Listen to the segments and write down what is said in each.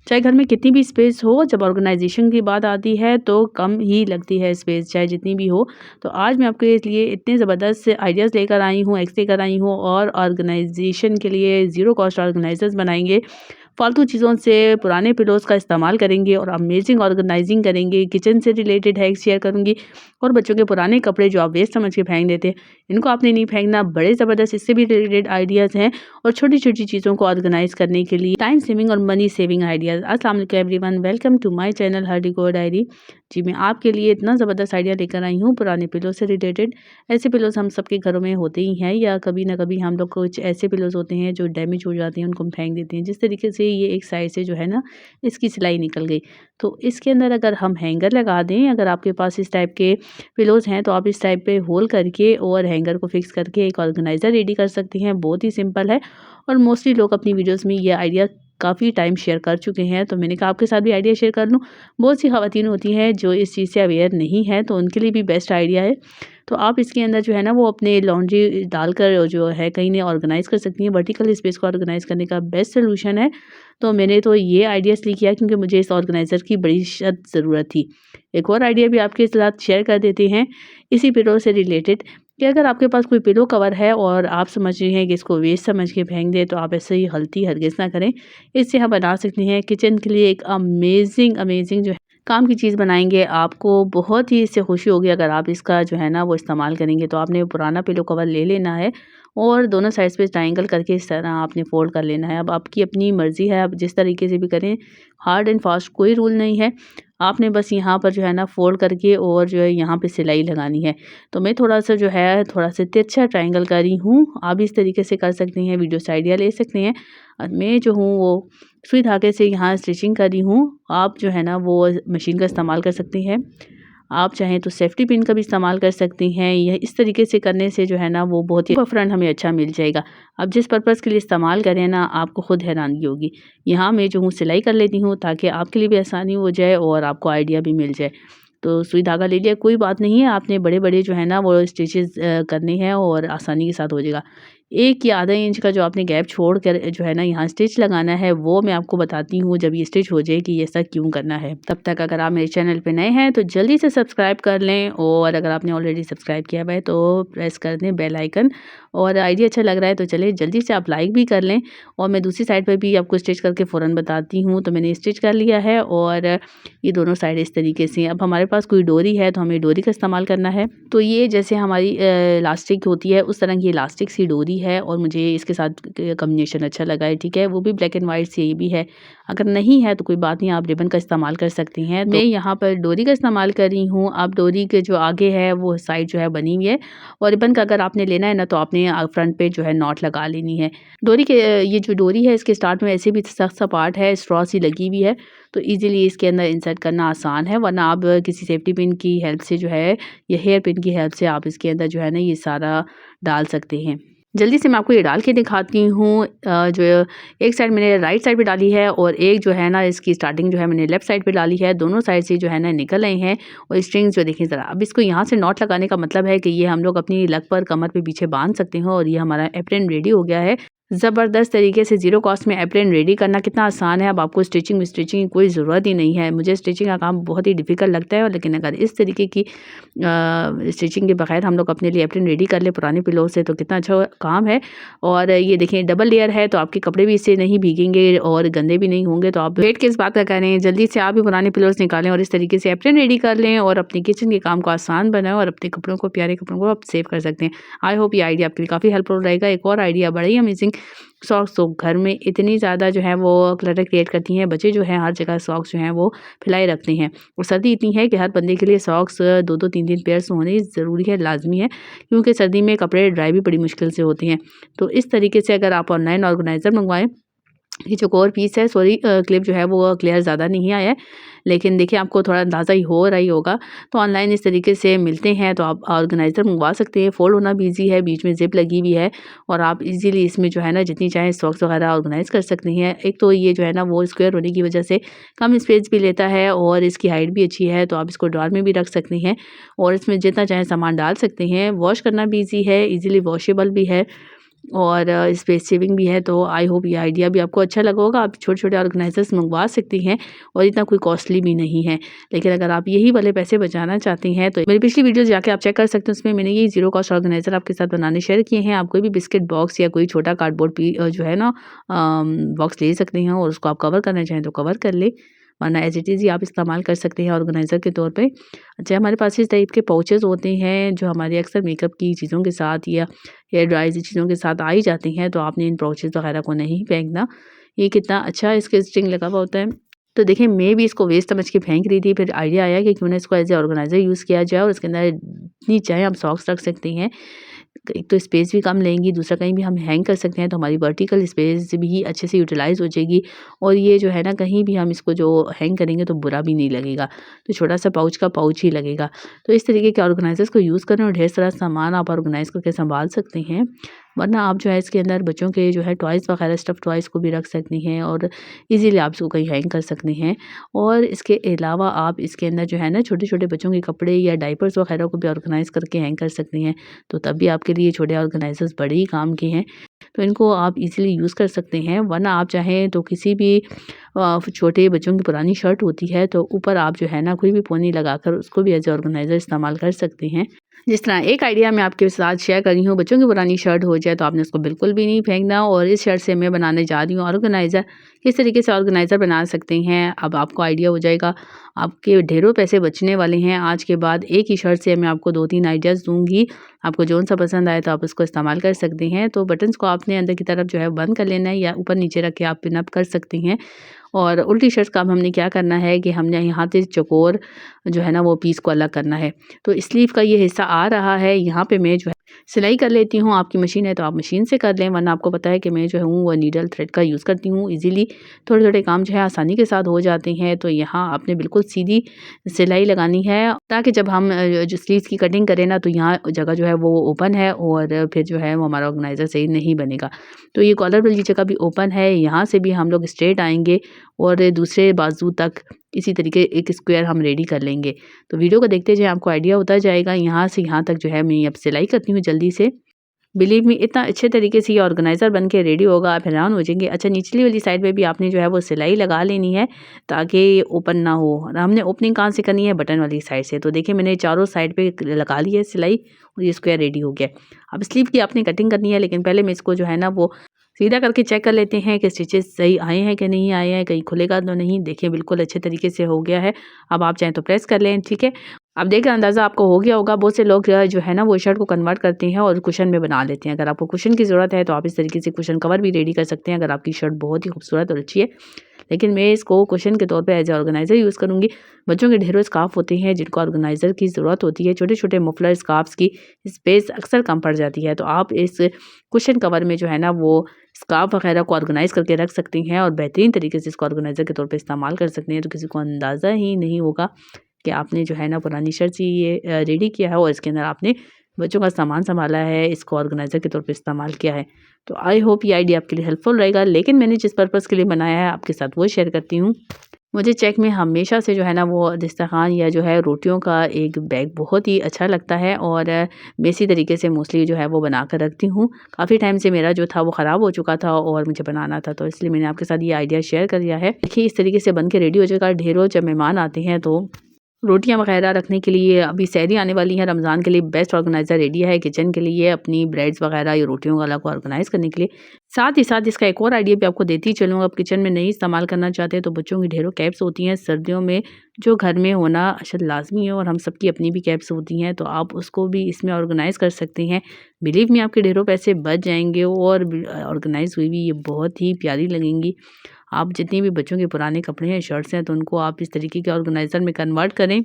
चाहे घर में कितनी भी स्पेस हो, जब ऑर्गेनाइजेशन की बात आती है तो कम ही लगती है स्पेस, चाहे जितनी भी हो। तो आज मैं आपके लिए इतने ज़बरदस्त आइडियाज़ लेकर आई हूँ, एक्स लेकर आई हूँ और ऑर्गेनाइजेशन के लिए ज़ीरो कॉस्ट ऑर्गेनाइज़र्स बनाएँगे। फालतू चीज़ों से पुराने पिलोज़ का इस्तेमाल करेंगे और अमेज़िंग ऑर्गेनाइज़िंग करेंगे। किचन से रिलेटेड हैक्स शेयर करूँगी और बच्चों के पुराने कपड़े जो आप वेस्ट समझ के फेंक देते हैं, इनको आपने नहीं फेंकना। बड़े ज़बरदस्त इससे भी रिलेटेड आइडियाज़ हैं और छोटी-छोटी चीज़ों को ऑर्गेनाइज़ करने के लिए टाइम सेविंग और मनी सेविंग आइडियाज़। अस्सलाम वालेकुम everyone, welcome to my channel Her Decor Diary. जी, मैं आपके लिए इतना ज़बरदस्त आइडिया लेकर आई हूँ पुराने पिलो से रिलेटेड। ऐसे पिलोज़ हम सबके घरों में होते ही हैं या कभी ना कभी हम लोग कुछ ऐसे पिलोज़ होते हैं जो डैमेज हो जाते हैं, उनको हम फेंक देते हैं। जिस तरीके से ये एक साइड से जो है ना, इसकी सिलाई निकल गई। तो इसके अंदर अगर हम हैंगर लगा दें, अगर आपके पास इस टाइप के पिलोज़ हैं तो आप इस टाइप पे होल करके और हैंगर को फिक्स करके एक ऑर्गेनाइज़र रेडी कर सकती हैं। बहुत ही सिंपल है और मोस्टली लोग अपनी वीडियोज़ में ये आइडिया काफ़ी टाइम शेयर कर चुके हैं, तो मैंने कहा आपके साथ भी आइडिया शेयर कर लूँ। बहुत सी ख़वातीन होती हैं जो इस चीज़ से अवेयर नहीं है, तो उनके लिए भी बेस्ट आइडिया है। तो आप इसके अंदर जो है ना वो अपने लॉन्ड्री डालकर जो है कहीं ने ऑर्गेनाइज़ कर सकती हैं। वर्टिकल स्पेस को ऑर्गेनाइज़ करने का बेस्ट सॉल्यूशन है। तो मैंने तो ये आइडिया इसलिए किया क्योंकि मुझे इस ऑर्गेनाइज़र की बड़ी सख्त ज़रूरत थी। एक और आइडिया भी आपके साथ शेयर कर देते हैं इसी पिलो से रिलेटेड, कि अगर आपके पास कोई पिलो कवर है और आप समझ रही हैं कि इसको वेस्ट समझ के फेंक दें, तो आप ऐसे ही गलती हरगिज़ ना करें। इससे हम बना सकते हैं किचन के लिए एक अमेज़िंग जो है काम की चीज़ बनाएँगे। आपको बहुत ही इससे खुशी होगी अगर आप इसका जो है ना वो इस्तेमाल करेंगे। तो आपने पुराना पिलो कवर ले लेना है और दोनों साइड्स पे ट्रायंगल करके इस तरह आपने फ़ोल्ड कर लेना है। अब आपकी अपनी मर्ज़ी है, आप जिस तरीके से भी करें, हार्ड एंड फास्ट कोई रूल नहीं है। आपने बस यहाँ पर जो है ना फ़ोल्ड करके और जो है यहाँ पे सिलाई लगानी है। तो मैं थोड़ा-सा जो है थोड़ा-सा तिरछा ट्रायंगल कर रही हूँ। आप भी इस तरीके से कर सकती हैं, वीडियो से आइडिया ले सकते हैं। मैं जो हूँ वो सुई धागे से यहाँ स्टिचिंग कर रही हूँ। आप जो है ना वो मशीन का इस्तेमाल कर सकती हैं। आप चाहें तो सेफ्टी पिन का भी इस्तेमाल कर सकती हैं। यह इस तरीके से करने से जो है ना वो बहुत ही फ्रंट हमें अच्छा मिल जाएगा। आप जिस पर्पज़ के लिए इस्तेमाल करें ना, आपको खुद हैरानगी होगी। यहाँ मैं जो हूँ सिलाई कर लेती हूँ ताकि आपके लिए भी आसानी हो जाए और आपको आइडिया भी मिल जाए। तो सुई धागा ले लिया, कोई बात नहीं है, आपने बड़े-बड़े जो है ना वो स्टिचेज़ करने हैं और आसानी के साथ हो जाएगा। 1 या आधा इंच का जो आपने गैप छोड़ कर जो है ना यहाँ स्टिच लगाना है, वो मैं आपको बताती हूँ जब ये स्टिच हो जाए कि ये ऐसा क्यों करना है। तब तक अगर आप मेरे चैनल पे नए हैं तो जल्दी से सब्सक्राइब कर लें और अगर आपने ऑलरेडी सब्सक्राइब किया हुआ है तो प्रेस कर दें बेल आइकन। और आइडिया अच्छा लग रहा है तो चलिए जल्दी से आप लाइक भी कर लें। और मैं दूसरी साइड पे भी आपको स्टिच करके फ़ौरन बताती हूँ। तो मैंने स्टिच कर लिया है और ये दोनों साइड इस तरीके से। अब हमारे पास कोई डोरी है तो हमें डोरी का इस्तेमाल करना है। तो ये जैसे हमारी इलास्टिक होती है उस तरह की इलास्टिक सी डोरी है और मुझे इसके साथ कॉम्बिनेशन अच्छा लगा है, ठीक है। वो भी ब्लैक एंड वाइट से ये भी है। अगर नहीं है तो कोई बात नहीं, आप रिबन का इस्तेमाल कर सकती हैं। मैं यहाँ पर डोरी का इस्तेमाल कर रही हूँ। अब डोरी के जो आगे है वो साइड जो है बनी हुई है और रिबन का अगर आपने लेना है ना तो आपने फ्रंट पे जो है नॉट लगा लेनी है। डोरी के ये जो डोरी है इसके स्टार्ट में ऐसे भी सख्त सा पार्ट है, स्ट्रॉ सी लगी हुई है, तो ईज़िली इसके अंदर इंसर्ट करना आसान है। वरना आप किसी सेफ्टी पिन की हेल्प से जो है या हेयर पिन की हेल्प से आप इसके अंदर जो है ना ये सारा डाल सकते हैं। जल्दी से मैं आपको ये डाल के दिखाती हूँ। जो एक साइड मैंने राइट साइड पे डाली है और एक जो है ना इसकी स्टार्टिंग जो है मैंने लेफ्ट साइड पे डाली है। दोनों साइड से जो है ना निकल आए हैं और स्ट्रिंग्स जो देखिए ज़रा। अब इसको यहाँ से नॉट लगाने का मतलब है कि ये हम लोग अपनी लक पर कमर पे पीछे बांध सकते हैं और ये हमारा एप्रन रेडी हो गया है। ज़बरदस्त तरीके से ज़ीरो कॉस्ट में एप्रन रेडी करना कितना आसान है। अब आपको स्टिचिंग की कोई ज़रूरत ही नहीं है। मुझे स्टिचिंग का काम बहुत ही डिफ़िकल्ट लगता है, लेकिन अगर इस तरीके की स्टिचिंग के बगैर हम लोग अपने लिए एप्रन रेडी कर ले पुराने पिलो से तो कितना अच्छा काम है। और ये देखिए डबल लेयर है तो आपके कपड़े भी इससे नहीं भीगेंगे और गंदे भी नहीं होंगे। तो आप वेट किस बात का करें, जल्दी से आप भी पुराने पिलोज़ निकालें और इस तरीके से एप्रन रेडी कर लें और अपने किचन के काम को आसान बनाएं और अपने कपड़ों को, प्यारे कपड़ों को आप सेव कर सकते हैं। आई होप ये आइडिया आपके लिए काफ़ी हेल्पफुल रहेगा। एक और आइडिया बड़ा ही अमेजिंग, सॉक्स। तो घर में इतनी ज़्यादा जो है वो क्लटर क्रिएट करती हैं, बच्चे जो हैं हर जगह सॉक्स जो हैं वो फैलाए रखते हैं और सर्दी इतनी है कि हर बंदे के लिए सॉक्स 2-2 3-3 पेयर्स होने ज़रूरी है, लाजमी है, क्योंकि सर्दी में कपड़े ड्राई भी बड़ी मुश्किल से होते हैं। तो इस तरीके से अगर आप ऑनलाइन ऑर्गेनाइज़र मंगवाएं, ये जो कोर पीस है, सॉरी क्लिप जो है वो क्लियर ज़्यादा नहीं आया है, लेकिन देखिए आपको थोड़ा अंदाज़ा ही हो रहा ही होगा। तो ऑनलाइन इस तरीके से मिलते हैं तो आप ऑर्गेनाइज़र मंगवा सकते हैं। फ़ोल्ड होना भी ईज़ी है, बीच में ज़िप लगी हुई है और आप इजीली इसमें जो है ना जितनी चाहें सॉक्स वगैरह ऑर्गेनाइज़ कर सकती हैं। एक तो ये जो है ना वो स्क्वायर होने की वजह से कम स्पेस भी लेता है और इसकी हाइट भी अच्छी है, तो आप इसको ड्रॉअर में भी रख सकती हैं और इसमें जितना चाहें सामान डाल सकते हैं। वॉश करना भी ईज़ी है, ईज़िली वॉशेबल भी है और स्पेस सेविंग भी है। तो आई होप ये आइडिया भी आपको अच्छा लगा होगा। आप छोटे-छोटे ऑर्गेनाइज़र्स मंगवा सकती हैं और इतना कोई कॉस्टली भी नहीं है। लेकिन अगर आप यही वाले पैसे बचाना चाहती हैं तो मेरी पिछली वीडियोज़ जाके आप चेक कर सकते हैं, उसमें मैंने ये ज़ीरो कॉस्ट ऑर्गेनाइज़र आपके साथ बनाने शेयर किए हैं। आप कोई भी बिस्किट बॉक्स या कोई छोटा कार्डबोर्ड जो है ना बॉक्स ले सकते हैं और उसको आप कवर करना चाहें तो कवर कर लें, वरना एज़ इट इज़ ही आप इस्तेमाल कर सकते हैं ऑर्गेनाइज़र के तौर पे। अच्छा, हमारे पास इस टाइप के पाउचेज़ होते हैं जो हमारे अक्सर मेकअप की चीज़ों के साथ या हेयर ड्रायर चीज़ों के साथ आ ही जाती हैं, तो आपने इन पाउचेज़ वगैरह को नहीं फेंकना। ये कितना अच्छा इसके स्ट्रिंग लगा हुआ होता है। तो देखिए मैं भी इसको वेस्ट समझ के फेंक रही थी, फिर आइडिया आया कि क्यों ना इसको एज़ ए ऑर्गेनाइज़र यूज़ किया जाए और इसके अंदर जितनी चाहे आप सॉक्स रख सकती हैं। एक तो स्पेस भी कम लेंगी, दूसरा कहीं भी हम हैंग कर सकते हैं तो हमारी वर्टिकल स्पेस भी अच्छे से यूटिलाइज़ हो जाएगी और ये जो है ना कहीं भी हम इसको जो हैंग करेंगे तो बुरा भी नहीं लगेगा। तो छोटा-सा पाउच का पाउच ही लगेगा। तो इस तरीके के ऑर्गेनाइज़र्स को यूज़ करें और ढेर सारा सामान आप ऑर्गेनाइज़ करके सँभाल सकते हैं। वरना आप जो है इसके अंदर बच्चों के जो है टॉयज़ वगैरह स्टफ़ टॉयज़ को भी रख सकती हैं और ईज़िली आप इसको कहीं हैंग कर सकते हैं। और इसके अलावा आप इसके अंदर जो है ना छोटे-छोटे बच्चों के कपड़े या डायपर्स वगैरह को भी ऑर्गेनाइज़ करके हैंग कर सकती हैं। तो तब भी आपके लिए छोटे ऑर्गेनाइज़र्स बड़े ही काम के हैं। तो इनको आप इज़िली यूज़ कर सकते हैं। वरना आप चाहें तो किसी भी छोटे बच्चों की पुरानी शर्ट होती है तो ऊपर आप जो है ना कोई भी पोनी लगाकर उसको भी एज़ अ ऑर्गेनाइज़र इस्तेमाल कर सकते हैं। जिस तरह एक आइडिया मैं आपके साथ शेयर कर रही हूँ, बच्चों की पुरानी शर्ट हो जाए तो आपने उसको बिल्कुल भी नहीं फेंकना और इस शर्ट से मैं बनाने जा रही हूँ ऑर्गेनाइज़र। किस तरीके से ऑर्गेनाइज़र बना सकते हैं, अब आपको आइडिया हो जाएगा। आपके ढेरों पैसे बचने वाले हैं आज के बाद। एक ही शर्ट से मैं आपको 2-3 आइडियाज़ दूँगी। आपको जौन-सा पसंद आए तो आप उसको इस्तेमाल कर सकते हैं। तो बटन्स को आपने अंदर की तरफ जो है बंद कर लेना है या ऊपर-नीचे रख के आप पिन अप कर सकती हैं। और उल्टी शर्ट का अब हमने क्या करना है कि हमने यहाँ से चौकोर जो है ना वो पीस को अलग करना है। तो स्लीव का ये हिस्सा आ रहा है, यहाँ पे मैं जो है सिलाई कर लेती हूँ। आपकी मशीन है तो आप मशीन से कर लें, वरना आपको पता है कि मैं जो हूँ वो नीडल थ्रेड का यूज़ करती हूँ। ईज़िली थोड़े-थोड़े काम जो है आसानी के साथ हो जाते हैं। तो यहाँ आपने बिल्कुल सीधी सिलाई लगानी है ताकि जब हम जो स्लीव्स की कटिंग करें ना तो यहाँ जगह जो है वो ओपन है और फिर जो है वो हमारा ऑर्गेनाइज़र सही नहीं बनेगा। तो ये कॉलर वाली जगह भी ओपन है, यहाँ से भी हम लोग स्ट्रेट आएँगे और दूसरे बाजू तक इसी तरीके एक स्क्वायर हम रेडी कर लेंगे। तो वीडियो को देखते जाएँ, आपको आइडिया होता जाएगा। यहाँ से यहाँ तक जो है मैं अब सिलाई करती हूँ जल्दी से। बिलीव मी इतना अच्छे तरीके से ये ऑर्गेनाइज़र बन के रेडी होगा, आप हैरान हो जाएँगे। अच्छा, निचली वाली साइड पे भी आपने जो है वो सिलाई लगा लेनी है ताकि ये ओपन ना हो। और हमने ओपनिंग कहाँ से करनी है? बटन वाली साइड से। तो देखिए मैंने चारों साइड पे लगा ली है सिलाई और ये स्क्वायर रेडी हो गया है। अब स्लीव की आपने कटिंग करनी है, लेकिन पहले मैं इसको जो है ना वो सीधा करके चेक कर लेते हैं कि स्टिचेस सही आए हैं कि नहीं आए हैं, कहीं खुलेगा तो नहीं। देखिए बिल्कुल अच्छे तरीके से हो गया है। अब आप चाहें तो प्रेस कर लें, ठीक है। अब देखिए अंदाज़ा आपको हो गया होगा। बहुत से लोग जो है ना वो शर्ट को कन्वर्ट करते हैं और कुशन में बना लेते हैं। अगर आपको कुशन की ज़रूरत है तो आप इस तरीके से कुशन कवर भी रेडी कर सकते हैं अगर आपकी शर्ट बहुत ही खूबसूरत और अच्छी है। लेकिन मैं इसको कुशन के तौर पे एज़ ए ऑर्गेनाइज़र यूज़ करूँगी। बच्चों के ढेरों स्कार्फ़ होते हैं जिनको ऑर्गेनाइज़र की ज़रूरत होती है। छोटे-छोटे मफलर स्कार्फ़्स की स्पेस अक्सर कम पड़ जाती है। तो आप इस कुशन कवर में जो है ना वो स्कार्फ़ वग़ैरह को ऑर्गेनाइज़ करके रख सकती हैं और बेहतरीन तरीके से इसको ऑर्गेनाइज़र के तौर पे इस्तेमाल कर सकते हैं। तो किसी को अंदाज़ा ही नहीं होगा कि आपने जो है ना पुरानी शर्ट से ये रेडी किया है और इसके अंदर आपने बच्चों का सामान सँभाला है, इसको ऑर्गेनाइज़र के तौर पे इस्तेमाल किया है। तो आई होप ये आइडिया आपके लिए हेल्पफुल रहेगा। लेकिन मैंने जिस पर्पज़ के लिए बनाया है आपके साथ वो शेयर करती हूँ। मुझे चेक में हमेशा से जो है ना वो दस्तरख़्वान या जो है रोटियों का एक बैग बहुत ही अच्छा लगता है और मैं इसी तरीके से मोस्टली जो है वो बना कर रखती हूँ। काफ़ी टाइम से मेरा जो था वो ख़राब हो चुका था और मुझे बनाना था, तो इसलिए मैंने आपके साथ ये आइडिया शेयर कर दिया है। देखिए इस तरीके से बन के रेडी हो जाएगा। ढेरों जब मेहमान आते हैं तो रोटियाँ वग़ैरह रखने के लिए, अभी सहरी आने वाली है, रमज़ान के लिए बेस्ट ऑर्गेनाइज़र रेडी है किचन के लिए, अपनी ब्रेड्स वग़ैरह या रोटियों वाला को ऑर्गेनाइज़ करने के लिए। साथ ही साथ इसका एक और आइडिया भी आपको देती चलूँ। आप किचन में नहीं इस्तेमाल करना चाहते तो बच्चों की ढेरों कैप्स होती हैं सर्दियों में जो घर में होना अशद लाज़मी है और हम सबकी अपनी भी कैप्स होती हैं, तो आप उसको भी इसमें ऑर्गेनाइज़ कर सकते हैं। बिलीव मी आपके ढेरों पैसे बच जाएँगे और ऑर्गेनाइज़ हुई भी ये बहुत ही प्यारी लगेंगी। आप जितनी भी बच्चों के पुराने कपड़े हैं, शर्ट्स हैं, तो उनको आप इस तरीके के ऑर्गेनाइज़र में कन्वर्ट करें।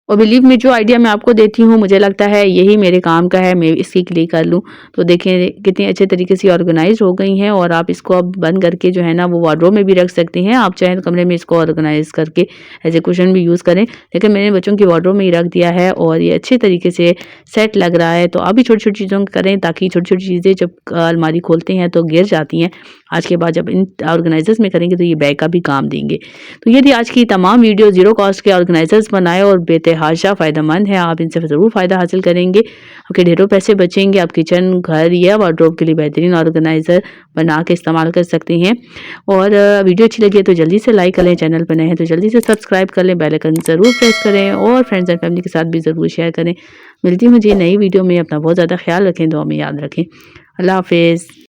और बिलीव मी जो आइडिया मैं आपको देती हूँ मुझे लगता है यही मेरे काम का है, मैं इसी के लिए कर लूँ। तो देखें कितनी अच्छे तरीके से ऑर्गेनाइज़ हो गई हैं और आप इसको अब बंद करके जो है ना वो वार्डरोब में भी रख सकते हैं। आप चाहें तो कमरे में इसको ऑर्गेनाइज़ करके एज़ ए कुशन भी यूज़ करें, लेकिन मैंने बच्चों की वार्डरोब में ही रख दिया है और ये अच्छे तरीके से सेट लग रहा है। तो आप भी छोटी-छोटी चीज़ों को करें ताकि छोटी-छोटी चीज़ें जब अलमारी खोलते हैं तो गिर जाती हैं। आज के बाद जब इन ऑर्गेनाइज़र्स में करेंगे तो ये बैग का भी काम देंगे। तो ये थी आज की तमाम वीडियो ज़ीरो कॉस्ट के ऑर्गेनाइज़र्स बनाए और बेतहा बेतहाशा फ़ायदेमंद है, आप इनसे ज़रूर फ़ायदा हासिल करेंगे। आपके ढेरों पैसे बचेंगे, आप किचन, घर या वार्डरोब के लिए बेहतरीन ऑर्गेनाइज़र बना के इस्तेमाल कर सकती हैं। और वीडियो अच्छी लगी है तो जल्दी से लाइक कर लें, चैनल पर नए हैं तो जल्दी से सब्सक्राइब कर लें, बेल आइकन ज़रूर प्रेस करें और फ्रेंड्स एंड फैमिली के साथ भी ज़रूर शेयर करें। मिलती हूँ मुझे नई वीडियो में, अपना बहुत ज़्यादा ख्याल रखें, दुआ में याद रखें। अल्लाह हाफ़िज़।